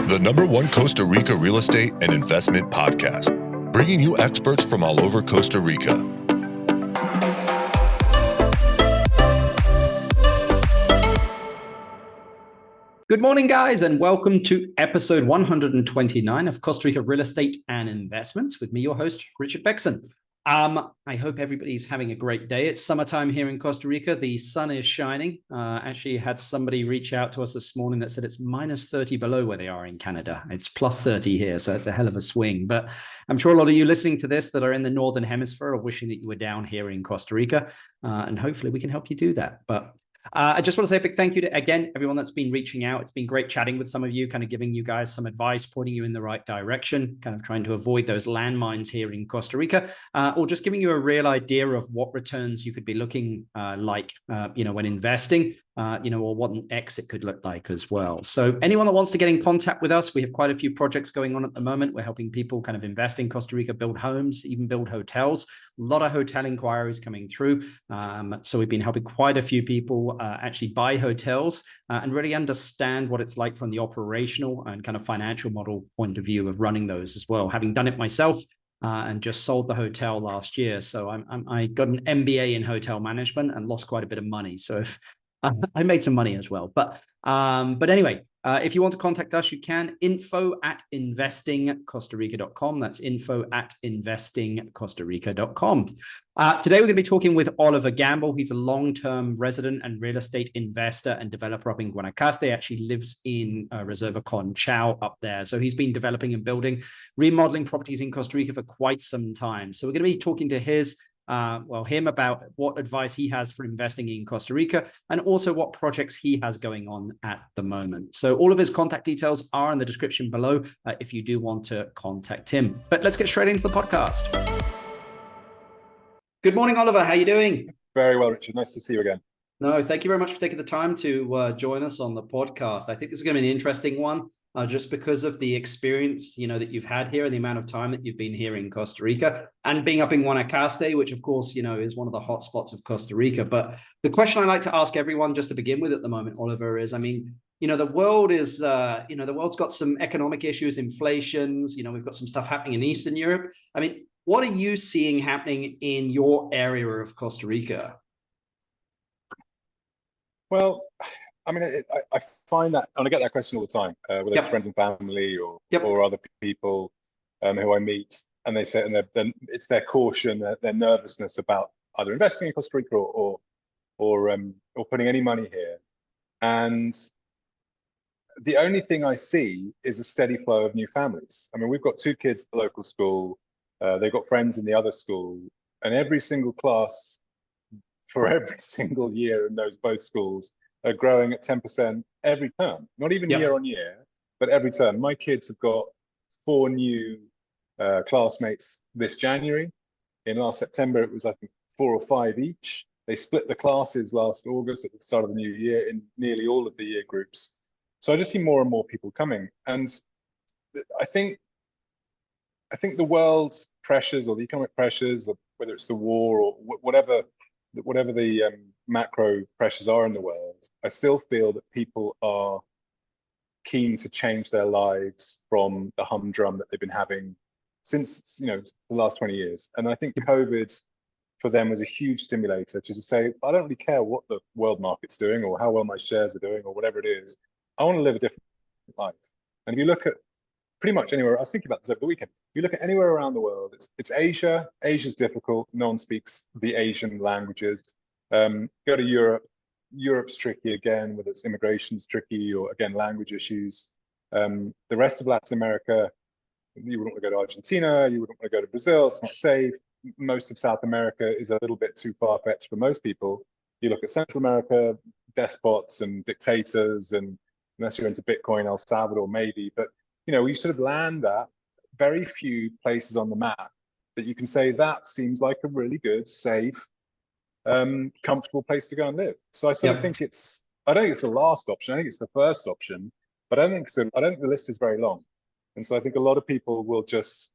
the #1 Costa Rica real estate and investment podcast, bringing you experts from all over Costa Rica. Good morning, guys, and welcome to episode 129 of Costa Rica Real Estate and Investments with me, your host, Richard Beckson. I hope everybody's having a great day. It's summertime here in Costa Rica. The sun is shining. Actually had somebody reach out to us this morning that said it's minus 30 below where they are in Canada. It's plus 30 here, so it's a hell of a swing. But I'm sure a lot of you listening to this that are in the Northern Hemisphere are wishing that you were down here in Costa Rica, and hopefully we can help you do that. But I just want to say a big thank you to, again, everyone that's been reaching out. It's been great chatting with some of you, kind of giving you guys some advice, pointing you in the right direction, kind of trying to avoid those landmines here in Costa Rica, or just giving you a real idea of what returns you could be looking when investing, or what an exit could look like as well. So anyone that wants to get in contact with us, we have quite a few projects going on at the moment. We're helping people kind of invest in Costa Rica, build homes, even build hotels. A lot of hotel inquiries coming through. So we've been helping quite a few people actually buy hotels and really understand what it's like from the operational and kind of financial model point of view of running those as well. Having done it myself and just sold the hotel last year. So I got an MBA in hotel management and lost quite a bit of money. So I made some money as well. But anyway, if you want to contact us, you can. info@investingcostarica.com. That's info@investingcostarica.com. Today, we're going to be talking with Oliver Gamble. He's a long-term resident and real estate investor and developer up in Guanacaste. Actually lives in Reserva Conchao up there. So he's been developing and building, remodeling properties in Costa Rica for quite some time. So we're going to be talking to him about what advice he has for investing in Costa Rica and also what projects he has going on at the moment. So all of his contact details are in the description below if you do want to contact him. But let's get straight into the podcast. Good morning, Oliver. How are you doing? Very well, Richard. Nice to see you again. No, thank you very much for taking the time to join us on the podcast. I think this is going to be an interesting one. Just because of the experience, that you've had here and the amount of time that you've been here in Costa Rica and being up in Guanacaste, which of course, is one of the hot spots of Costa Rica. But the question I like to ask everyone just to begin with at the moment, Oliver, is, the world is, the world's got some economic issues, inflations, we've got some stuff happening in Eastern Europe. What are you seeing happening in your area of Costa Rica? Well, I find that, and I get that question all the time, whether it's friends and family or other people who I meet, and they say, and it's their caution, their nervousness about either investing in Costa Rica or putting any money here. And the only thing I see is a steady flow of new families. We've got 2 kids at the local school. They've got friends in the other school, and every single class for every single year in both schools are growing at 10% every term, not even year on year, but every term. My kids have got 4 new classmates this January. In last September, it was, I think, 4 or 5 each. They split the classes last August at the start of the new year in nearly all of the year groups. So I just see more and more people coming. And I think the world's pressures or the economic pressures, or whether it's the war or whatever the macro pressures are in the world, I still feel that people are keen to change their lives from the humdrum that they've been having since the last 20 years. And I think COVID for them was a huge stimulator to just say, I don't really care what the world market's doing or how well my shares are doing or whatever it is. I want to live a different life. And if you look at pretty much anywhere, I was thinking about this over the weekend. If you look at anywhere around the world, it's Asia. Asia's difficult. No one speaks the Asian languages. Go to Europe. Europe's tricky again, whether it's immigration's tricky or, again, language issues. The rest of Latin America, you wouldn't want to go to Argentina. You wouldn't want to go to Brazil. It's not safe. Most of South America is a little bit too far-fetched for most people. You look at Central America, despots and dictators, and unless you're into Bitcoin, El Salvador maybe, but you sort of land at very few places on the map that you can say that seems like a really good, safe, comfortable place to go and live. So I sort of think I don't think it's the last option. I think it's the first option, but I don't think the list is very long. And so I think a lot of people will just,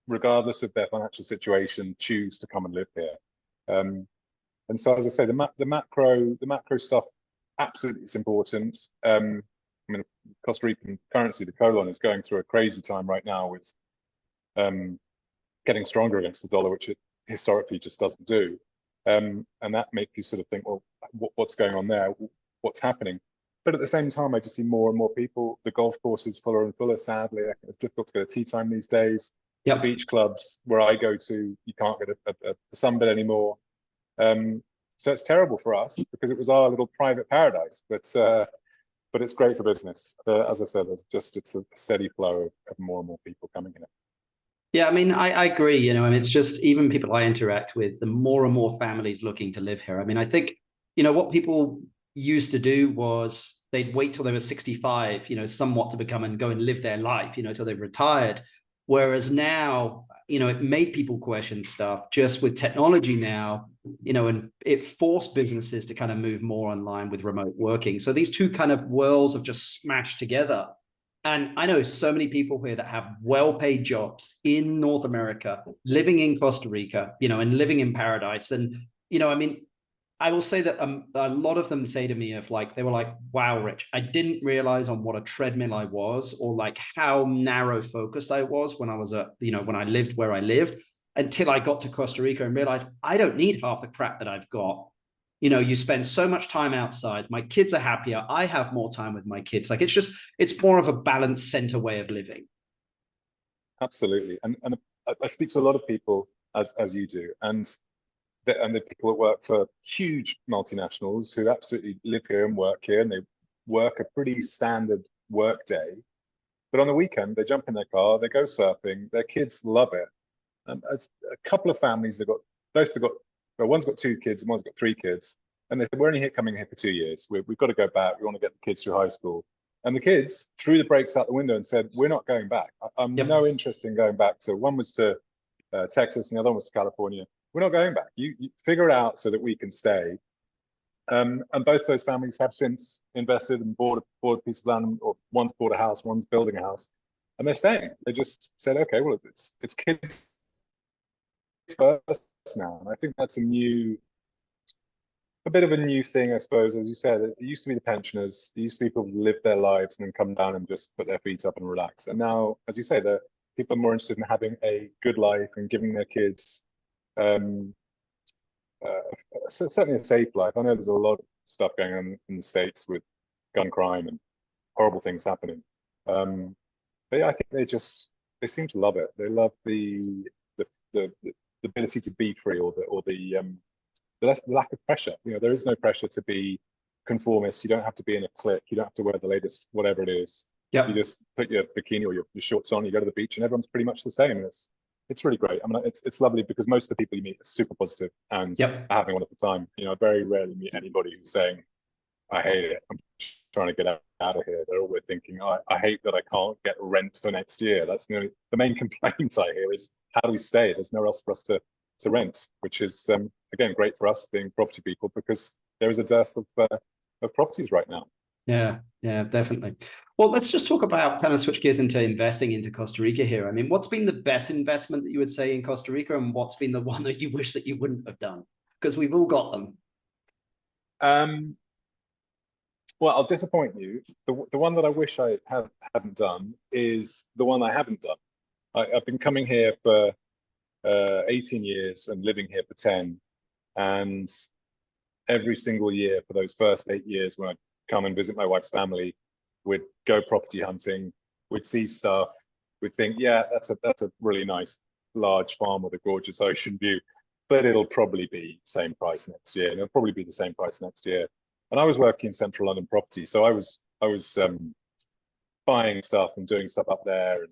regardless of their financial situation, choose to come and live here. And so, as I say, the macro stuff, absolutely, it's important. I mean, Costa Rican currency, the colon, is going through a crazy time right now with getting stronger against the dollar, which it historically just doesn't do. And that makes you sort of think, well, what's going on there? What's happening? But at the same time, I just see more and more people. The golf course is fuller and fuller, sadly. It's difficult to get a tee time these days. Yep. The beach clubs where I go to, you can't get a sunbed anymore. So it's terrible for us because it was our little private paradise. But it's great for business. As I said, it's a steady flow of more and more people coming in. Yeah, I mean, I agree. You know, I mean, it's just even people I interact with, the more and more families looking to live here. I mean, I think, you know, what people used to do was they'd wait till they were 65, you know, somewhat to become and go and live their life, you know, till they've retired. Whereas now, you know, it made people question stuff just with technology now, you know, and it forced businesses to kind of move more online with remote working. So these two kind of worlds have just smashed together. And I know so many people here that have well-paid jobs in North America, living in Costa Rica, you know, and living in paradise. And, you know, I mean, I will say that a lot of them say to me they were like, wow, Rich, I didn't realize on what a treadmill I was, or like how narrow focused I was when I was when I lived where I lived, until I got to Costa Rica and realized I don't need half the crap that I've got. You know, you spend so much time outside. My kids are happier. I have more time with my kids. Like it's more of a balanced center way of living. Absolutely. And I speak to a lot of people as you do. And the people that work for huge multinationals who absolutely live here and work here, and they work a pretty standard work day. But on the weekend, they jump in their car, they go surfing, their kids love it. And a couple of families, one's got 2 kids and one's got 3 kids. And they said, we're only coming here for 2 years. We've got to go back. We want to get the kids through high school. And the kids threw the brakes out the window and said, we're not going back. I'm no interest in going back to, one was to Texas and the other one was to California. We're not going back. You figure it out so that we can stay. And both those families have since invested and bought a piece of land, or one's bought a house, one's building a house, and they're staying. They just said, okay, well, it's kids first now. And I think that's a bit of a new thing, I suppose. As you said, it used to be the pensioners. It used to be people who live their lives and then come down and just put their feet up and relax. And now, as you say, people are more interested in having a good life and giving their kids certainly a safe life. I know there's a lot of stuff going on in the States with gun crime and horrible things happening. But I think they seem to love it. They love the ability to be free, or the lack of pressure. You know, there is no pressure to be conformist. You don't have to be in a clique. You don't have to wear the latest whatever it is. Yep. You just put your bikini or your shorts on. You go to the beach, and everyone's pretty much the same. It's really great. I mean, it's lovely because most of the people you meet are super positive and are having a wonderful time. You know, I very rarely meet anybody who's saying, I hate it, I'm trying to get out of here. They're always thinking, I hate that I can't get rent for next year. That's the main complaint I hear is, how do we stay? There's nowhere else for us to rent, which is, again, great for us being property people, because there is a dearth of properties right now. Yeah, definitely. Well, let's just talk about, kind of switch gears into investing into Costa Rica here. I mean, what's been the best investment that you would say in Costa Rica, and what's been the one that you wish that you wouldn't have done? Because we've all got them. Well, I'll disappoint you. The one that I wish I hadn't done is the one I haven't done. I've been coming here for 18 years and living here for 10. And every single year for those first 8 years, when I come and visit my wife's family, we'd go property hunting, we'd see stuff, we'd think, yeah, that's a really nice large farm with a gorgeous ocean view, but it'll probably be same price next year, and it'll probably be the same price next year. And I was working in central London property, so I was buying stuff and doing stuff up there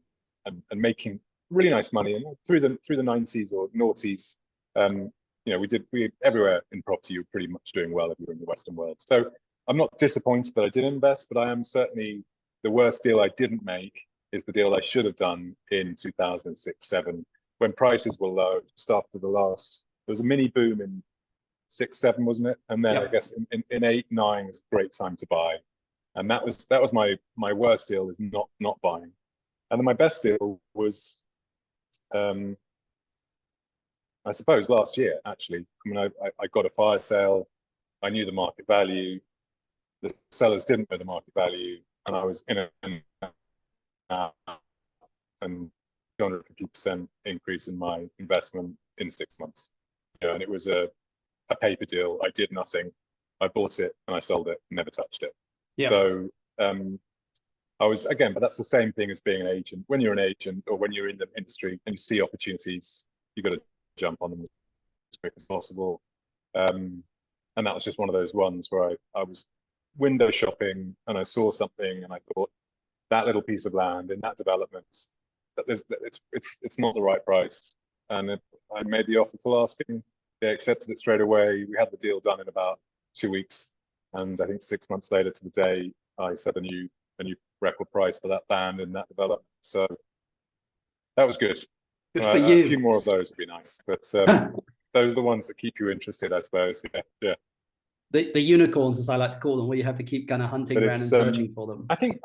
and making really nice money. And through the 90s or noughties, you know, we everywhere in property, you're pretty much doing well if you're in the Western world. So I'm not disappointed that I did invest, but I am certainly, the worst deal I didn't make is the deal I should have done in 2006-07, when prices were low, just after there was a mini boom in 6-7, wasn't it? And then I guess in 8-9 is a great time to buy. And that was my worst deal, is not buying. And then my best deal was, I suppose, last year, actually. I mean, I got a fire sale. I knew the market value. The sellers didn't know the market value. and I was in and 250% increase in my investment in 6 months. And it was a paper deal. I did nothing. I bought it and I sold it, never touched it. Yeah. So I was, again, but that's the same thing as being an agent. When you're an agent or when you're in the industry and you see opportunities, you've got to jump on them as quick as possible. And that was just one of those ones where I was window shopping and I saw something and I thought, that little piece of land in that development, that it's not the right price. And I made the offer full asking. They accepted it straight away. We had the deal done in about 2 weeks. And I think 6 months later to the day, I set a new record price for that land in that development. So that was good. Good for you. A few more of those would be nice. But those are the ones that keep you interested, I suppose. Yeah. The unicorns, as I like to call them, where you have to keep kind of hunting around and searching for them. I think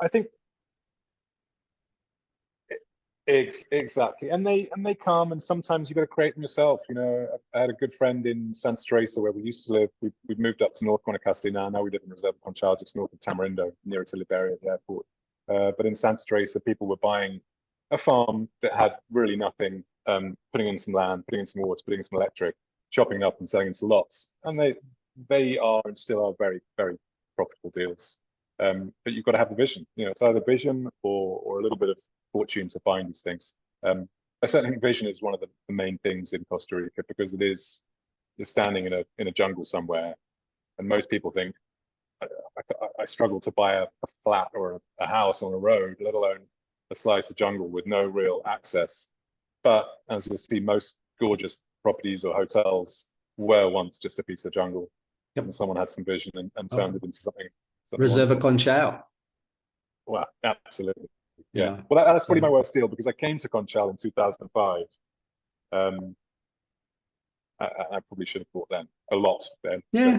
exactly, and they come, and sometimes you got to create them yourself. I had a good friend in Santa Teresa where we used to live. We've moved up to North Guanacaste now. Now we live in Reserva Conchal, just north of Tamarindo, near to Liberia at the airport. But in Santa Teresa, people were buying a farm that had really nothing, putting in some land, putting in some water, putting in some electric, chopping up and selling into lots, and they are and still are very, very profitable deals. But you've got to have the vision. It's either vision or a little bit of fortune to find these things. I certainly think vision is one of the main things in Costa Rica, because you're standing in a jungle somewhere, and most people think, I struggle to buy a flat or a house on a road, let alone a slice of jungle with no real access. But as you'll see, most gorgeous properties or hotels were once just a piece of jungle. Yep. And someone had some vision and turned it into something Reserva Conchal. Well, absolutely. Yeah. Well, that's probably my worst deal, because I came to Conchal in 2005. I probably should have bought then a lot then. Yeah.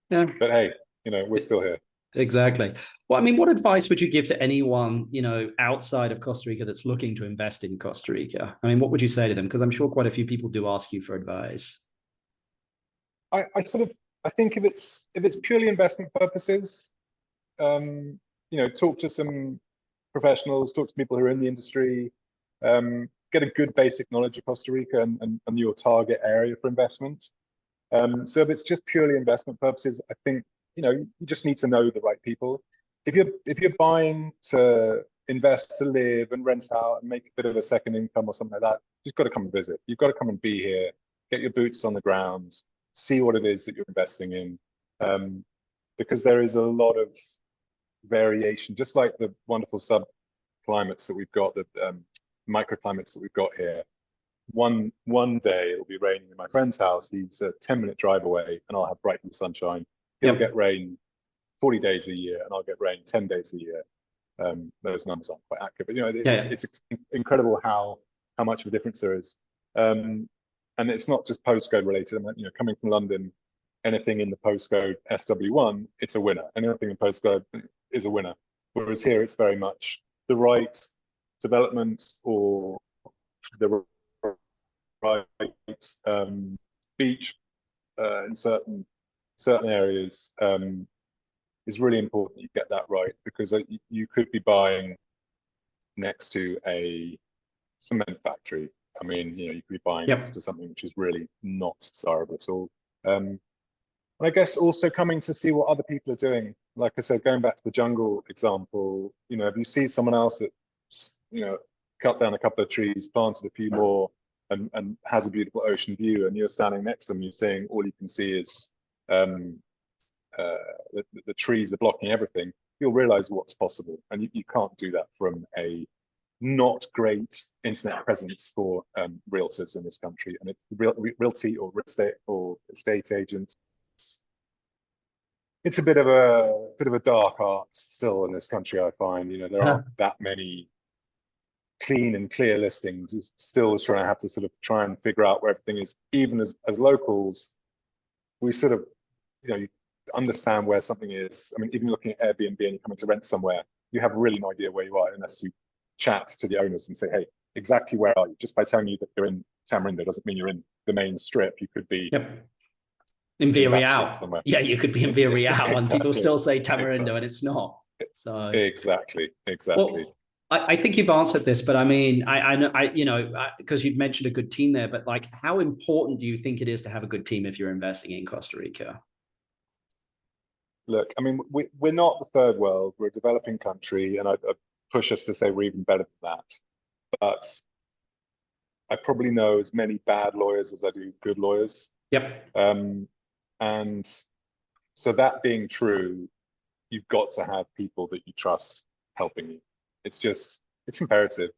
But hey, we're still here. Exactly. Well, I mean, what advice would you give to anyone, outside of Costa Rica that's looking to invest in Costa Rica? I mean, what would you say to them? Because I'm sure quite a few people do ask you for advice. I think if it's purely investment purposes, talk to some professionals, talk to people who are in the industry, get a good basic knowledge of Costa Rica and your target area for investment. So if it's just purely investment purposes, I think you just need to know the right people. If you're buying to invest, to live and rent out and make a bit of a second income or something like that, you've got to come and visit. You've got to come and be here, get your boots on the ground, see what it is that you're investing in, because there is a lot of variation, just like the wonderful subclimates that we've got, the microclimates that we've got here. One day it'll be raining in my friend's house. He's a 10-minute drive away, and I'll have bright blue sunshine. He'll get rain 40 days a year, and I'll get rain 10 days a year. Those numbers aren't quite accurate, but it's incredible how much of a difference there is. And it's not just postcode related. Coming from London, anything in the postcode SW1, it's a winner. Anything in postcode is a winner. Whereas here, it's very much the right development or the right beach in certain areas is really important. You get that right, because you could be buying next to a cement factory. You could be buying next to something which is really not desirable at all. And I guess also coming to see what other people are doing. Like I said, going back to the jungle example, if you see someone else that, cut down a couple of trees, planted a few more, and has a beautiful ocean view, and you're standing next to them, you're seeing all you can see is the trees are blocking everything, you'll realize what's possible. And you can't do that from a not great internet presence for realtors in this country. And it's realty or real estate or estate agents. It's a bit of a dark art still in this country, I find. There aren't that many clean and clear listings. You're still trying to have to sort of try and figure out where everything is. Even as locals, we sort of, you understand where something is. Even looking at Airbnb and you're coming to rent somewhere, you have really no idea where you are unless you chat to the owners and say, hey, exactly where are you? Just by telling you that you're in Tamarindo doesn't mean you're in the main strip. You could be in Villarreal somewhere. Yeah, you could be in Villarreal exactly. And people still say Tamarindo and it's not. So exactly. well, I think you've answered this, but I mean, I know, because you've mentioned a good team there, but like, how important do you think it is to have a good team if you're investing in Costa Rica? Look, I mean, we're not the third world. We're a developing country, and I push us to say we're even better than that. But I probably know as many bad lawyers as I do good lawyers. Yep. And so that being true, you've got to have people that you trust helping you. It's imperative.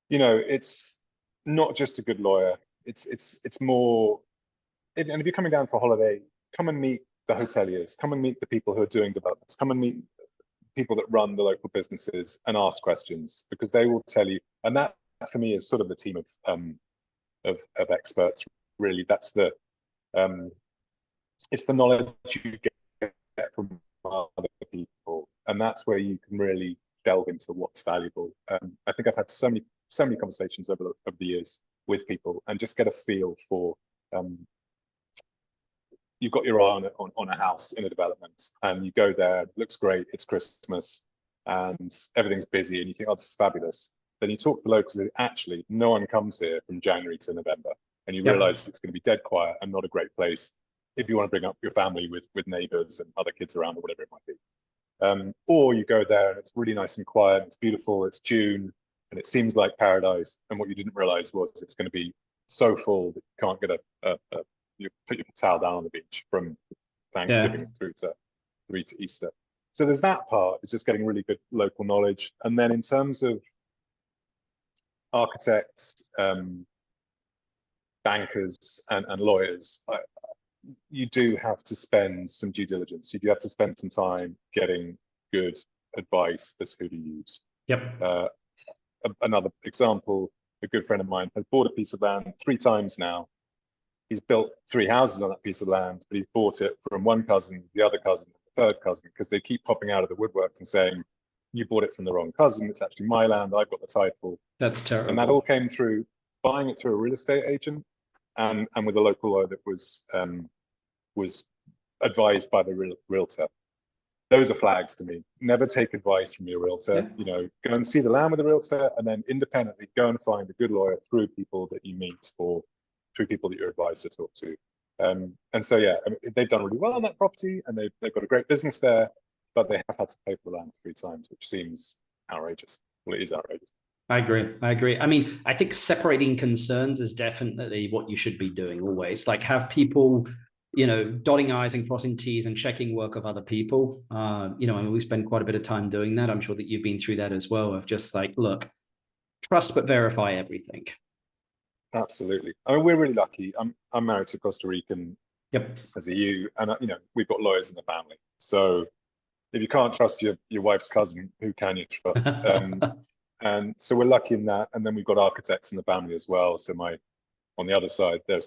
It's not just a good lawyer. It's more, and if you're coming down for a holiday, come and meet the hoteliers, come and meet the people who are doing developments, come and meet people that run the local businesses and ask questions, because they will tell you. And that for me is sort of the team of experts. Really, that's it's the knowledge you get from other people, and that's where you can really delve into what's valuable. I think I've had so many conversations over the years with people, and just get a feel for. You've got your eye on a house in a development, and you go there, it looks great, it's Christmas, and everything's busy, and you think, oh, this is fabulous. Then you talk to the locals, and actually, no one comes here from January to November, and you realize it's going to be dead quiet and not a great place if you want to bring up your family with neighbors and other kids around or whatever it might be. Or you go there and it's really nice and quiet, it's beautiful, it's June, and it seems like paradise, and what you didn't realize was it's going to be so full that you can't get you put your towel down on the beach from Thanksgiving through to Easter. So there's that part. It's just getting really good local knowledge. And then in terms of architects, bankers, and lawyers, you do have to spend some due diligence. You do have to spend some time getting good advice as who to use. Yep. Another example, a good friend of mine has bought a piece of land 3 times now. He's built 3 houses on that piece of land, but he's bought it from one cousin, the other cousin, the third cousin, because they keep popping out of the woodwork and saying, you bought it from the wrong cousin, it's actually my land, I've got the title. That's terrible. And that all came through buying it through a real estate agent and with a local lawyer that was advised by the realtor. Those are flags to me. Never take advice from your realtor. Go and see the land with the realtor, and then independently go and find a good lawyer through people that you meet or through people that you're advised to talk to. And so, yeah, I mean, they've done really well on that property, and they've got a great business there, but they have had to pay for the land 3 times, which seems outrageous. Well, it is outrageous. I agree. I mean, I think separating concerns is definitely what you should be doing always. Like, have people, dotting I's and crossing T's and checking work of other people. I mean, we spend quite a bit of time doing that. I'm sure that you've been through that as well, of just like, look, trust but verify everything. Absolutely. I mean, we're really lucky. I'm married to a Costa Rican as a EU, and we've got lawyers in the family. So if you can't trust your wife's cousin, who can you trust? And so we're lucky in that. And then we've got architects in the family as well. So on the other side, there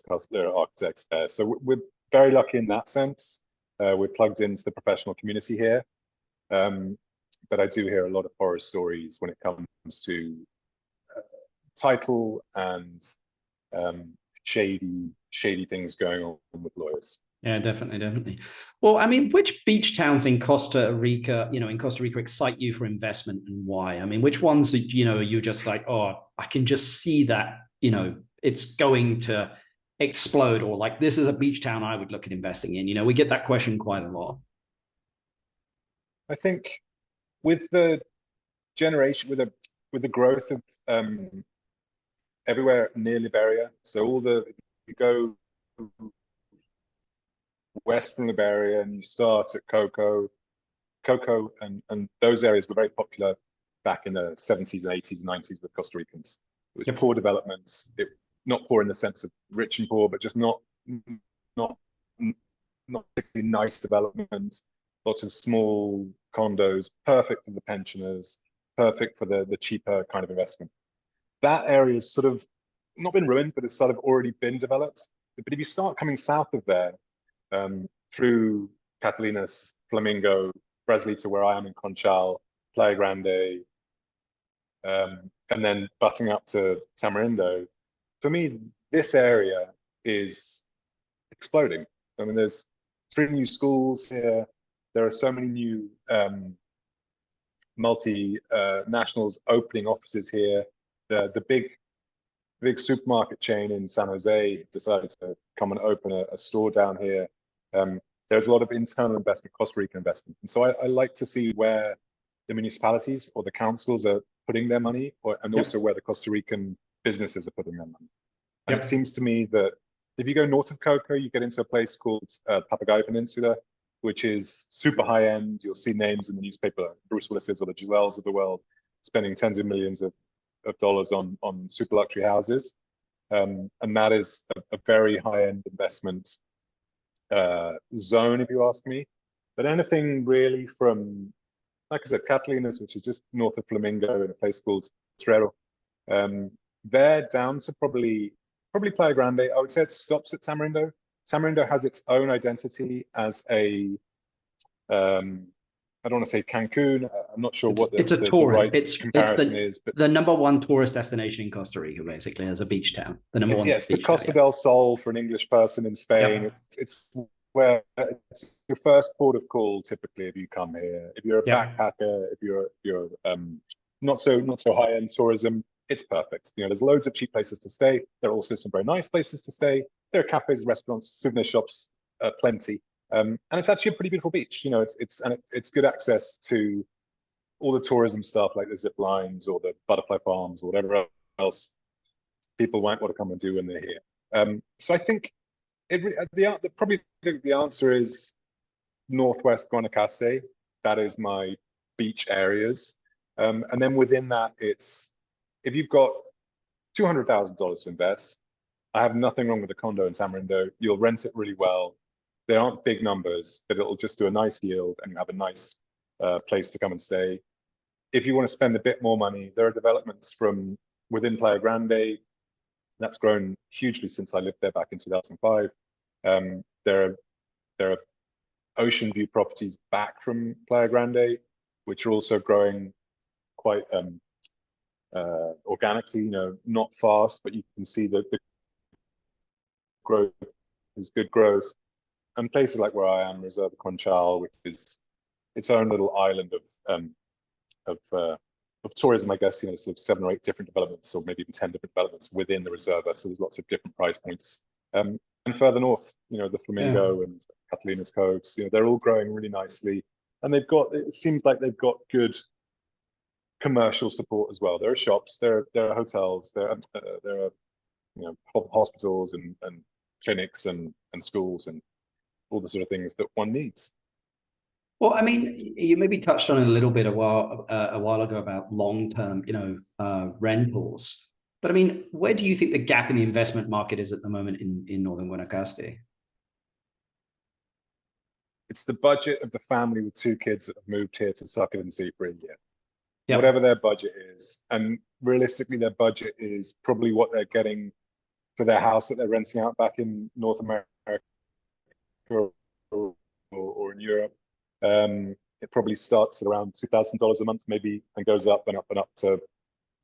are architects there. So we're very lucky in that sense. We're plugged into the professional community here. But I do hear a lot of horror stories when it comes to title and shady things going on with lawyers. Yeah, definitely. Well, I mean, which beach towns in Costa Rica, excite you for investment, and why? I mean, which ones, you're just like, oh, I can just see that, it's going to explode, or like, this is a beach town I would look at investing in. We get that question quite a lot. I think with the generation, with the growth of everywhere near Liberia, so you go west from Liberia and you start at Cocoa, and those areas were very popular back in the 70s and 80s and 90s with Costa Ricans. It was poor developments, not poor in the sense of rich and poor, but just not particularly nice development. Lots of small condos, perfect for the pensioners, perfect for the cheaper kind of investment. That area has sort of not been ruined, but it's sort of already been developed. But if you start coming south of there, through Catalinas, Flamingo, Bresley to where I am in Conchal, Playa Grande, and then butting up to Tamarindo, for me, this area is exploding. I mean, there's 3 new schools here. there are so many new multinationals opening offices here. The big supermarket chain in San Jose decided to come and open a store down here. There's a lot of internal investment, Costa Rican investment. And so I like to see where the municipalities or the councils are putting their money, and also where the Costa Rican businesses are putting their money. And it seems to me that if you go north of Coco, you get into a place called Papagayo Peninsula, which is super high end. You'll see names in the newspaper, like Bruce Willis's or the Giselles of the world, spending tens of millions of dollars on super luxury houses. And that is a very high end investment zone, if you ask me. But anything really from, like I said, Catalinas, which is just north of Flamingo in a place called Trero, they're down to probably Playa Grande. I would say it stops at Tamarindo. Tamarindo has its own identity as a, I don't want to say Cancun. I'm not sure what the right comparison is, but the number 1 tourist destination in Costa Rica, basically, as a beach town. The number one. Yes, the Costa del Sol for an English person in Spain. It's where it's your first port of call typically if you come here. If you're a backpacker, if you're not so high end tourism, it's perfect. You know, there's loads of cheap places to stay. There are also some very nice places to stay. There are cafes, restaurants, souvenir shops, plenty. And it's actually a pretty beautiful beach. You know, it's good access to all the tourism stuff like the zip lines or the butterfly farms or whatever else people might want to come and do when they're here. So I think probably the answer is Northwest Guanacaste. That is my beach areas. And then within that, it's, if you've got $200,000 to invest, I have nothing wrong with a condo in Tamarindo. You'll rent it really well. They aren't big numbers, but it'll just do a nice yield and you have a nice place to come and stay. If you want to spend a bit more money, there are developments from within Playa Grande. That's grown hugely since I lived there back in 2005. There are ocean view properties back from Playa Grande, which are also growing quite organically, you know, not fast, but you can see that the growth is good growth. And places like where I am, Reserva Conchal, which is its own little island of tourism, I guess, you know, sort of 7 or 8 different developments, or maybe even 10 different developments within the Reserva. So there's lots of different price points. And further north, you know, the Flamingo and Catalina's Coves, you know, they're all growing really nicely. And it seems like they've got good commercial support as well. There are shops, there are hotels, there are you know, hospitals and clinics and schools and all the sort of things that one needs. Well, I mean, you maybe touched on it a little bit a while ago about long-term, you know, rentals. But I mean, where do you think the gap in the investment market is at the moment in Northern Guanacaste? It's the budget of the family with 2 kids that have moved here to suck it and see for a year. Whatever their budget is. And realistically, their budget is probably what they're getting for their house that they're renting out back in North America or in Europe. It probably starts at around $2,000 a month, maybe, and goes up and up and up to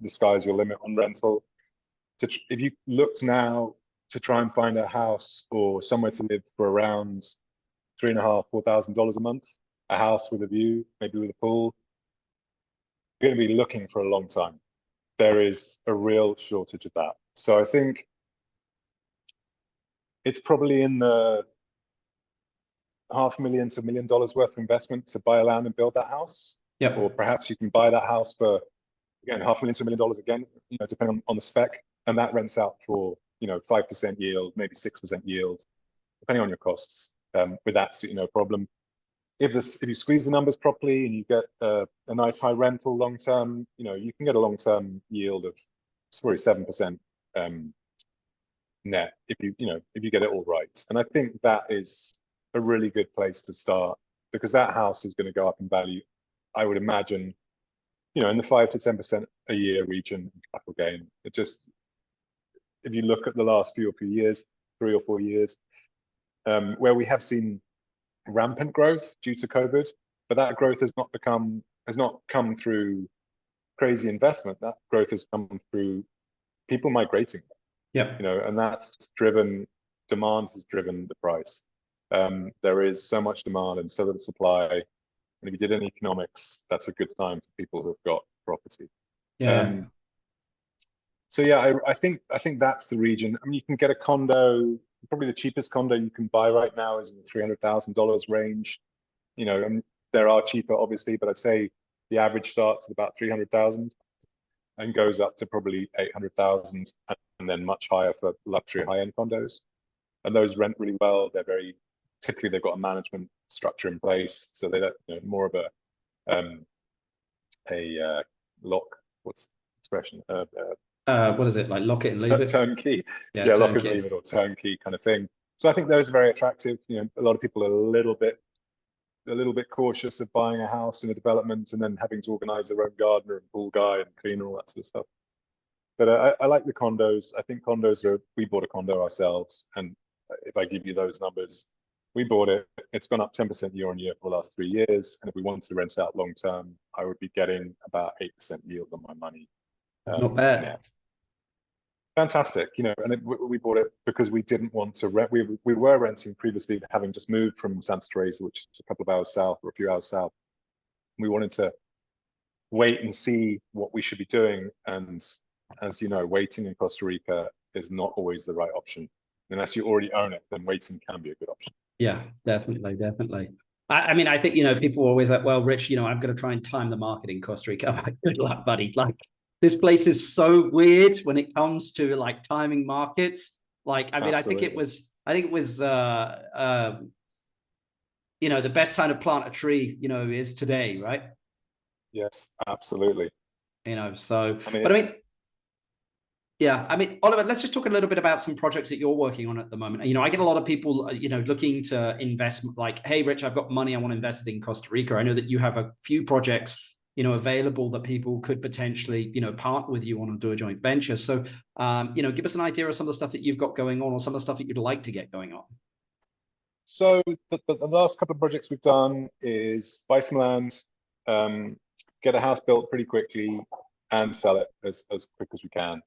the sky's your limit on rental. If you looked now to try and find a house or somewhere to live for around $3,500, $4,000 a month, a house with a view, maybe with a pool, you're going to be looking for a long time. There is a real shortage of that. So I think it's probably in the $500,000 to $1 million worth of investment to buy a land and build that house. Or perhaps you can buy that house for, again, $500,000 to $1 million again, you know, depending on the spec, and that rents out for, you know, 5% yield, maybe 6% yield, depending on your costs, with absolutely no problem. If you squeeze the numbers properly and you get a nice high rental long term, you know, you can get a long term yield of sorry 7% net if you get it all right. And I think that is a really good place to start, because that house is going to go up in value, I would imagine, you know, in the 5 to 10% a year region capital gain. It just, if you look at the last 3 or 4 years, where we have seen rampant growth due to COVID, but that growth has not come through crazy investment. That growth has come through people migrating. You know, and that's driven, demand has driven the price. There is so much demand and so little supply. And if you did any economics, that's a good time for people who have got property. Yeah. So yeah, I think that's the region. I mean, you can get a condo. Probably the cheapest condo you can buy right now is in the $300,000 range. You know, and there are cheaper, obviously, but I'd say the average starts at about 300,000 and goes up to probably 800,000, and then much higher for luxury high-end condos. And those rent really well. They're very typically they've got a management structure in place, so they don't, you know, more of a lock. What's the expression? What is it, like lock it and leave it? Turnkey. Yeah, Yeah, turnkey. lock it and leave it, or turnkey kind of thing. So I think those are very attractive. You know, a lot of people are a little bit cautious of buying a house in a development and then having to organize their own gardener and pool guy and cleaner, all that sort of stuff. But I like the condos. I think condos we bought a condo ourselves, and if I give you those numbers, we bought it. It's gone up 10% year on year for the last 3 years, and if we wanted to rent it out long term, I would be getting about 8% yield on my money. Not bad. Net. Fantastic, you know, and we bought it because we didn't want to rent. We were renting previously, having just moved from Santa Teresa, which is a couple of hours south or a few hours south. We wanted to wait and see what we should be doing, and as you know, waiting in Costa Rica is not always the right option. Unless you already own it, then waiting can be a good option. Yeah, definitely. I mean, I think, you know, people are always like, well, Rich, you know, I'm going to try and time the market in Costa Rica. I'm like, good luck, buddy. Like, this place is so weird when it comes to like timing markets. Like, I mean, Absolutely. I think it was, you know, the best time to plant a tree, you know, is today, right? Yes, absolutely. You know, so, I mean, but I mean, yeah, I mean, Oliver, let's just talk a little bit about some projects that you're working on at the moment. You know, I get a lot of people, you know, looking to invest, like, hey, Rich, I've got money, I want to invest it in Costa Rica. I know that you have a few projects, you know, available that people could potentially, you know, partner with you on and do a joint venture. So, you know, give us an idea of some of the stuff that you've got going on, or some of the stuff that you'd like to get going on. So the last couple of projects we've done is buy some land, get a house built pretty quickly, and sell it as quick as we can.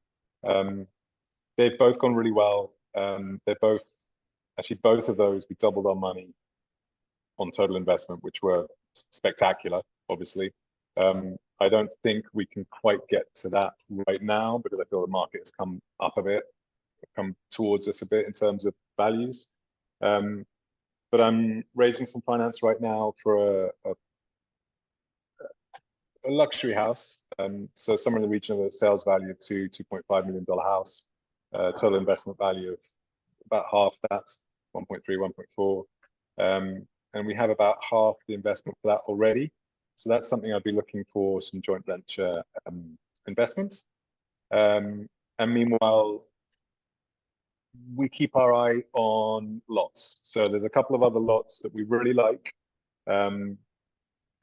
They've both gone really well. They're both of those, we doubled our money on total investment, which were spectacular, obviously. I don't think we can quite get to that right now because I feel the market has come up a bit, come towards us a bit in terms of values. But I'm raising some finance right now for a luxury house. So somewhere in the region of a sales value of $2.5 million house, total investment value of about half that, 1.3, 1.4. And we have about half the investment for that already. So that's something I'd be looking for, some joint venture investment. And meanwhile, we keep our eye on lots. So there's a couple of other lots that we really like.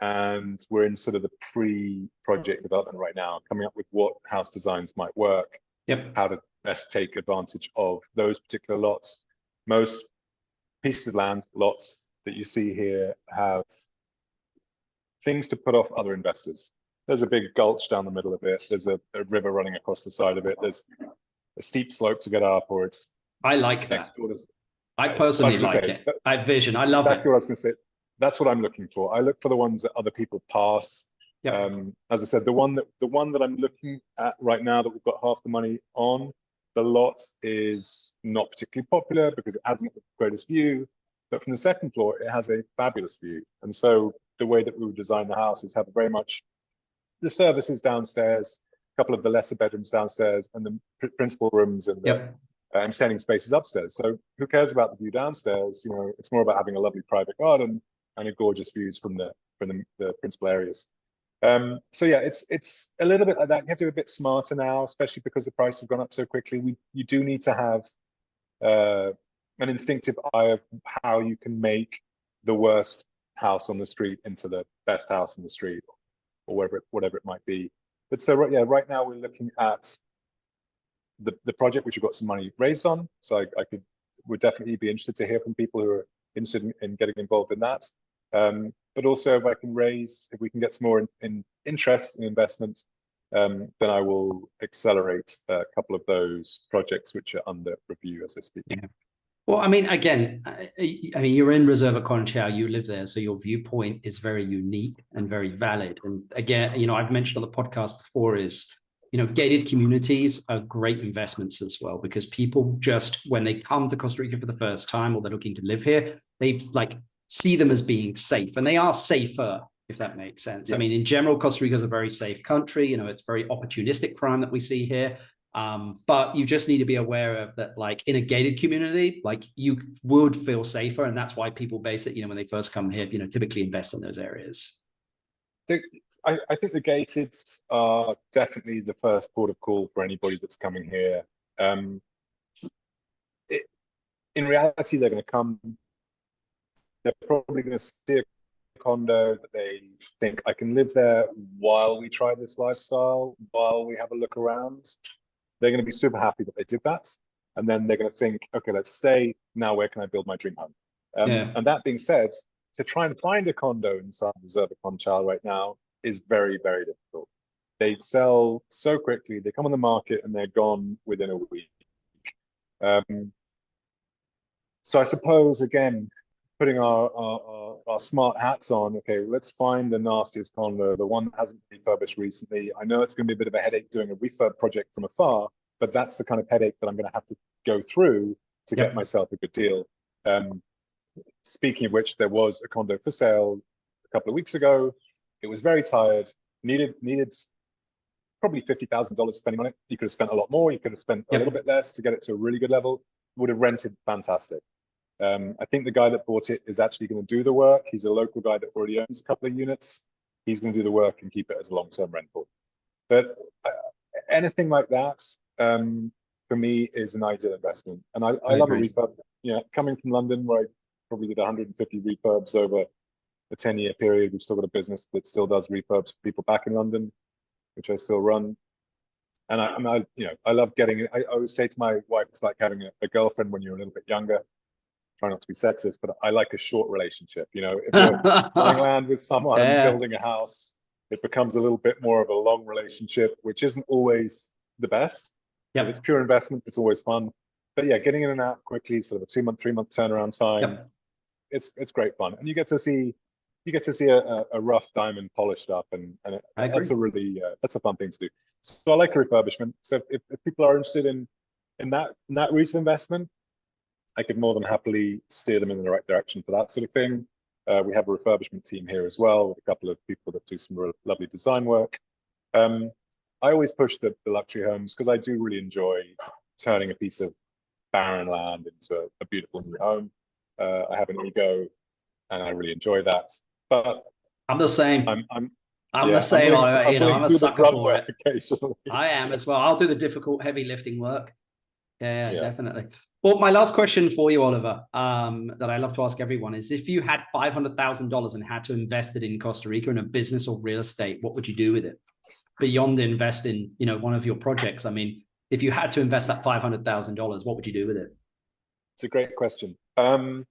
And we're in sort of the pre-project development right now, coming up with what house designs might work, how to best take advantage of those particular lots. Most pieces of land, lots that you see here, have things to put off other investors. There's a big gulch down the middle of it. There's a river running across the side of it. There's a steep slope to get up, or it's... I like that. I personally like it. I have vision. I love it. That's what I was going to say. That's what I'm looking for. I look for the ones that other people pass. As I said, the one that I'm looking at right now that we've got half the money on, the lot is not particularly popular because it hasn't the greatest view, but from the second floor, it has a fabulous view. And so the way that we would design the house is have very much the services downstairs, a couple of the lesser bedrooms downstairs, and the principal rooms and the standing spaces upstairs. So who cares about the view downstairs? You know, it's more about having a lovely private garden and a gorgeous views from the principal areas. So yeah, it's a little bit like that. You have to be a bit smarter now, especially because the price has gone up so quickly. You do need to have an instinctive eye of how you can make the worst house on the street into the best house on the street, or whatever it might be. But so yeah, right now we're looking at the project which we've got some money raised on. So would definitely be interested to hear from people who are interested in getting involved in that. But also if we can get some more in interest in investment, then I will accelerate a couple of those projects which are under review as I speak. Yeah. Well, I mean, again, I mean, you're in Reserva Conchal, you live there, so your viewpoint is very unique and very valid. And again, I've mentioned on the podcast before is, gated communities are great investments as well, because people just, when they come to Costa Rica for the first time or they're looking to live here, they like see them as being safe, and they are safer, if that makes sense. Yeah. I mean, in general, Costa Rica is a very safe country. It's very opportunistic crime that we see here. But you just need to be aware of that, like in a gated community, like you would feel safer. And that's why people base it, when they first come here, typically invest in those areas. I think the gated are definitely the first port of call for anybody that's coming here. In reality, they're going to come, they're probably going to see a condo that they think, I can live there while we try this lifestyle, while we have a look around. They're going to be super happy that they did that. And then they're going to think, okay, let's stay. Now, where can I build my dream home? And that being said, to try and find a condo inside Reserva Conchal right now is very, very difficult. They sell so quickly. They come on the market and they're gone within a week. So I suppose, again, putting our smart hats on, okay, let's find the nastiest condo, the one that hasn't been refurbished recently. I know it's going to be a bit of a headache doing a refurb project from afar, but that's the kind of headache that I'm going to have to go through to get myself a good deal. Speaking of which, there was a condo for sale a couple of weeks ago. It was very tired, needed probably $50,000 spending on it. You could have spent a lot more. You could have spent a little bit less to get it to a really good level. Would have rented fantastic. I think the guy that bought it is actually going to do the work. He's a local guy that already owns a couple of units. He's going to do the work and keep it as a long-term rental. But anything like that, for me, is an ideal investment. And I love a refurb. Coming from London, where I probably did 150 refurbs over a 10-year period, we've still got a business that still does refurbs for people back in London, which I still run. And I love getting it. I always say to my wife, it's like having a girlfriend when you're a little bit younger. Try not to be sexist, but I like a short relationship. If you're buying land with someone and building a house, it becomes a little bit more of a long relationship, which isn't always the best. If it's pure investment, it's always fun. But yeah, getting in and out quickly, sort of a 2-month, 3-month turnaround time, it's great fun. And you get to see a rough diamond polished up, and that's a really that's a fun thing to do. So I like a refurbishment. So if people are interested in that route of investment, I could more than happily steer them in the right direction for that sort of thing. We have a refurbishment team here as well, with a couple of people that do some real lovely design work. I always push the luxury homes because I do really enjoy turning a piece of barren land into a beautiful new home. I have an ego, and I really enjoy that. But I'm the same. I'm the same. I'm a sucker for it. Occasionally. I am as well. I'll do the difficult, heavy lifting work. Yeah, definitely. Well, my last question for you, Oliver, that I love to ask everyone is, if you had $500,000 and had to invest it in Costa Rica in a business or real estate, what would you do with it? Beyond invest in, one of your projects. I mean, if you had to invest that $500,000, what would you do with it? It's a great question. I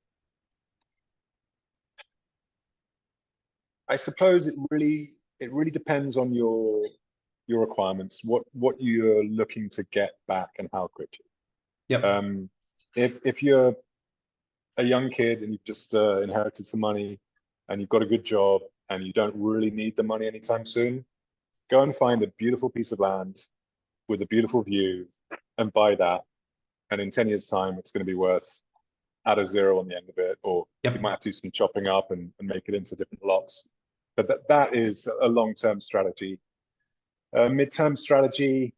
suppose it really depends on your requirements, what you're looking to get back and how quickly. If you're a young kid and you've just inherited some money and you've got a good job and you don't really need the money anytime soon, go and find a beautiful piece of land with a beautiful view and buy that. And in 10 years' time, it's going to be worth, add a zero on the end of it, or you might have to do some chopping up and make it into different lots. But that is a long-term strategy. Mid-term strategy,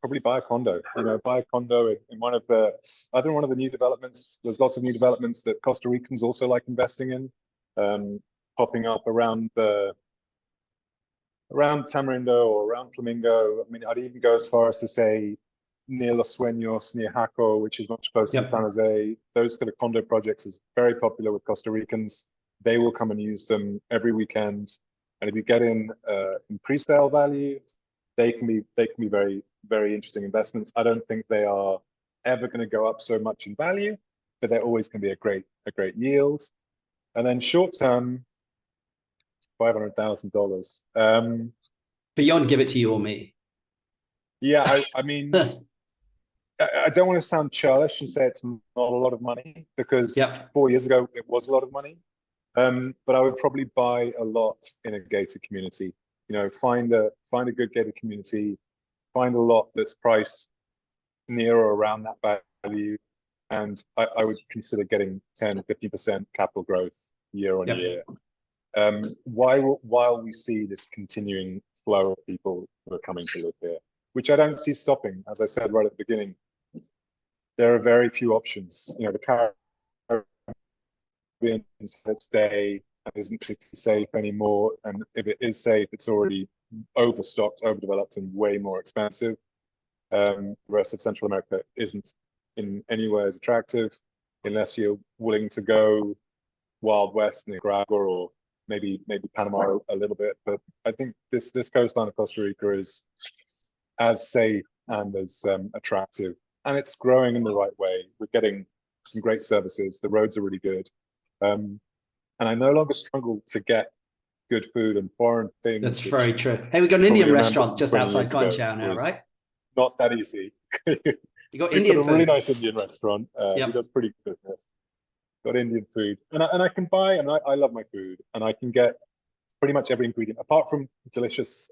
probably buy a condo. Buy a condo in one of the new developments. There's lots of new developments that Costa Ricans also like investing in, popping up around Tamarindo or around Flamingo. I mean, I'd even go as far as to say near Los Sueños, near Jaco, which is much closer to San Jose. Those kind of condo projects is very popular with Costa Ricans. They will come and use them every weekend. And if you get in pre-sale value, they can be very, very interesting investments. I don't think they are ever going to go up so much in value, but they're always going to be a great yield. And then short term, $500,000. Beyond, give it to you or me. Yeah, I mean, I don't want to sound churlish and say it's not a lot of money, because 4 years ago it was a lot of money. But I would probably buy a lot in a gated community. Find a good gated community, find a lot that's priced near or around that value, and I would consider getting 10-15% capital growth year on year. While we see this continuing flow of people who are coming to live here, which I don't see stopping. As I said right at the beginning, there are very few options. The Caribbean stay isn't particularly safe anymore, and if it is safe, it's already overstocked, overdeveloped, and way more expensive. The rest of Central America isn't in any way as attractive unless you're willing to go Wild West, Nicaragua, or maybe Panama a little bit. But I think this coastline of Costa Rica is as safe and as attractive, and it's growing in the right way. We're getting some great services. The roads are really good, and I no longer struggle to get good food and foreign things. That's very true. Hey, we got an Indian restaurant just outside Conchao now, right? Not that easy. You got We've Indian got a food. really nice Indian restaurant. He does pretty good business. Got Indian food, and I can buy, and I love my food, and I can get pretty much every ingredient, apart from delicious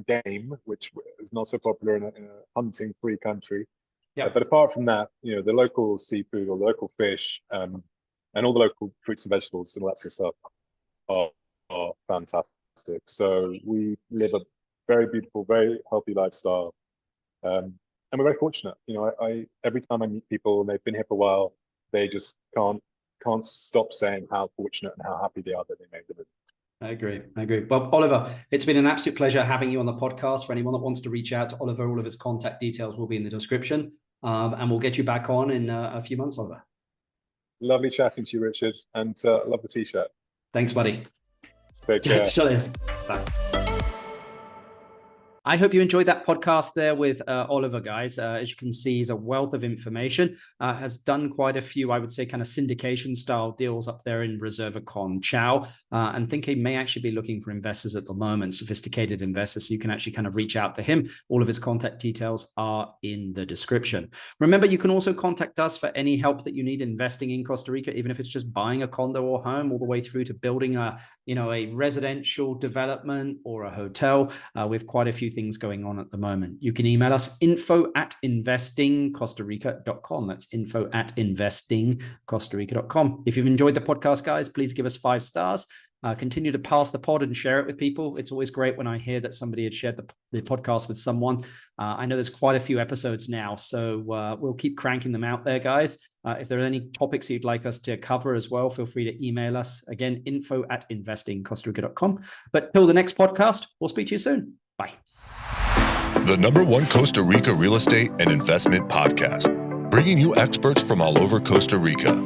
game, which is not so popular in a hunting-free country. But apart from that, the local seafood or local fish, and all the local fruits and vegetables and all that sort of stuff are fantastic. So we live a very beautiful, very healthy lifestyle, and we're very fortunate. I every time I meet people and they've been here for a while, they just can't stop saying how fortunate and how happy they are that they made the move. I agree. Well, Oliver, it's been an absolute pleasure having you on the podcast. For anyone that wants to reach out to Oliver, all of his contact details will be in the description, and we'll get you back on in a few months, Oliver. Lovely chatting to you, Richard, and love the t-shirt. Thanks, buddy. Take care. Bye. I hope you enjoyed that podcast there with Oliver, guys. As you can see, he's a wealth of information, has done quite a few, I would say, kind of syndication style deals up there in Reserva Conchao, and think he may actually be looking for investors at the moment, sophisticated investors. So you can actually kind of reach out to him. All of his contact details are in the description. Remember, you can also contact us for any help that you need investing in Costa Rica, even if it's just buying a condo or home, all the way through to building a residential development or a hotel. We have quite a few things going on at the moment. You can email us info@investingcostarica.com. That's info@investingcostarica.com. If you've enjoyed the podcast, guys, please give us 5 stars. Continue to pass the pod and share it with people. It's always great when I hear that somebody had shared the podcast with someone. I know there's quite a few episodes now, so we'll keep cranking them out there, guys. If there are any topics you'd like us to cover as well, feel free to email us. Again, info@investingcostarica.com. But till the next podcast, we'll speak to you soon. Bye. The #1 Costa Rica real estate and investment podcast, bringing you experts from all over Costa Rica.